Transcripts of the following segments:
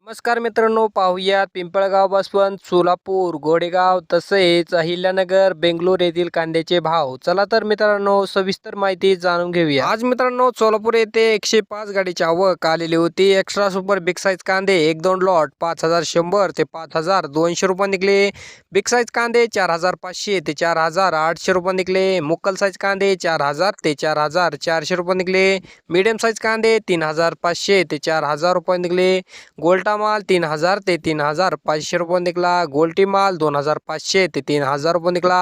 नमस्कार मित्रांनो, पाहुयात पिंपळगाव, बसवंत, सोलापूर, गोडेगाव तसेच अहिल्यानगर, बेंगलोर येथील कांद्याचे भाव. चला तर मित्रांनो, सविस्तर माहिती जाणून घेऊया. आज मित्रांनो, सोलापूर येथे 105 गाडीची आवक आलेली होती. एक्स्ट्रा सुपर बिग साईज कांदे 1-2 लॉट 5100 ते 5200 रुपये निघले. बिग साईज कांदे 4500 ते 4800 रुपये निघले. मुक्कल साईज कांदे 4000 ते 4400 रुपये निघले. मीडियम साईज कांदे 3500 ते 4000 रुपये निघले. गोल्टा माल 3000 ते 3500 रुपये निघला. गोल्टी माल 2500 ते 3000 रुपये निघला.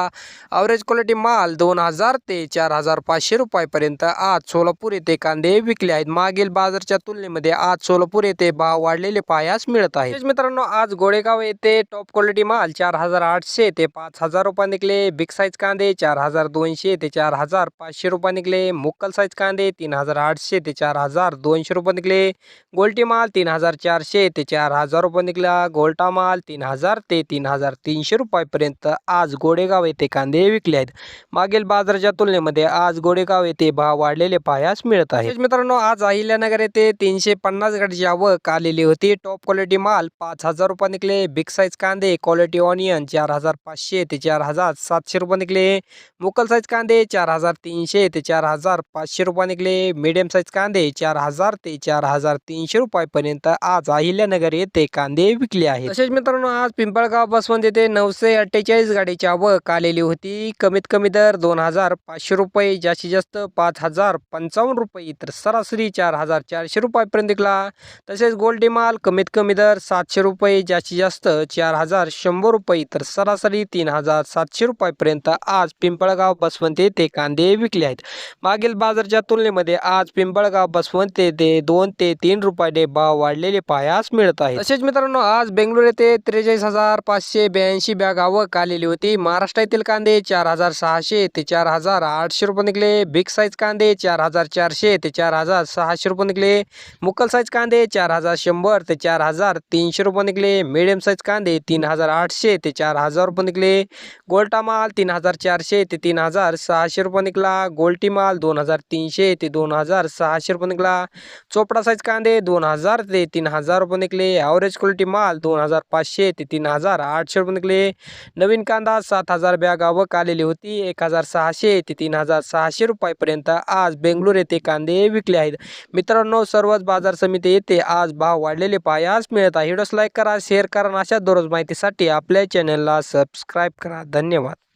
अवरेज क्वालिटी माल 2000 ते 4500 रुपयापर्यंत आज सोलापूर येथे कांदे विकले आहेत. मागील बाजारच्या तुलनेमध्ये आज सोलापूर येथे भाव वाढलेले पाहायला मिळत आहेत. मित्रांनो, आज गोडेगाव येथे टॉप क्वालिटी माल 4800 ते 5000 रुपये निघले. बिग साईज कांदे 4200 ते 4500 रुपये निघले. मुक्कल साईज कांदे 3800 ते 4200 रुपये निघले. गोल्टी माल 3400 ते 4000 रुपये निघला. गोल्टा माल 3000 ते 3300 रुपयापर्यंत आज गोडेगाव येथे कांदे विकले आहेत. मागील बाजाराच्या तुलनेमध्ये आज गोडेगाव येथे भाव वाढलेले पाहायला मिळत आहेत. मित्रांनो, आज अहिल्यानगर येथे 350 गाडीची आवक आलेली होती. टॉप क्वालिटी माल 5000 रुपये निघले. बिग साईज कांदे क्वालिटी ऑनियन 4500 ते 4700 रुपये निघले. मुकल साईज कांदे 4300 ते 4500 रुपये निघले. मीडियम साईज कांदे 4000 ते 4300 रुपयापर्यंत आज अहिल्यानगर येथे कांदे विकले आहेत. तसेच मित्रांनो, आज पिंपळगाव, बसवंत येथे 948 गाडीची आवक आलेली होती. कमीत कमी दर 2500 रुपये, जास्तीत जास्त 5055 रुपये, तर सरासरी 4400 रुपयापर्यंत विकला. तसेच गोल्डी माल कमीत कमी दर 700 रुपये, जास्तीत जास्त 4100 रुपये, तर सरासरी 3700 रुपयापर्यंत आज पिंपळगाव, बसवंत येथे कांदे विकले आहेत. मागील बाजारच्या तुलनेमध्ये आज पिंपळगाव, बसवंत येथे 2 ते 3 रुपये भाव वाढलेले पाहायला मिळत आहे. तसेच मित्रांनो, आज बेंगलोर येथे 43582 बॅग आवक आलेली होती. महाराष्ट्रातील कांदे 4600 ते 4800 रुपये निघले. बिग साईज कांदे 4400 ते 4600 रुपये निघले. मुकल साईज कांदे 4100 ते 4300 रुपये निघले. मीडियम साईज कांदे 3800 ते 4000 रुपये निघले. गोल्टा माल 3400 ते 3600 रुपये निघला. गोल्टी माल 2300 ते 2600 रुपये निघला. चोपडा साईज कांदे 2000 ते 3000 रुपये निघले. ॲव्हरेज क्वालिटी माल 2500 ते 3800 रुपये निघले. नवीन कांदा 7000 बॅग आवक आलेली होती. 1600 ते 3600 रुपयापर्यंत आज बेंगलोर येथे कांदे विकले आहेत. मित्रांनो, सर्वच बाजार समिती येथे आज भाव वाढलेले पाहायला मिळत आहे. व्हिडिओस लाईक करा, शेअर करा. अशा दररोज माहितीसाठी आपल्या चॅनलला सबस्क्राईब करा. धन्यवाद.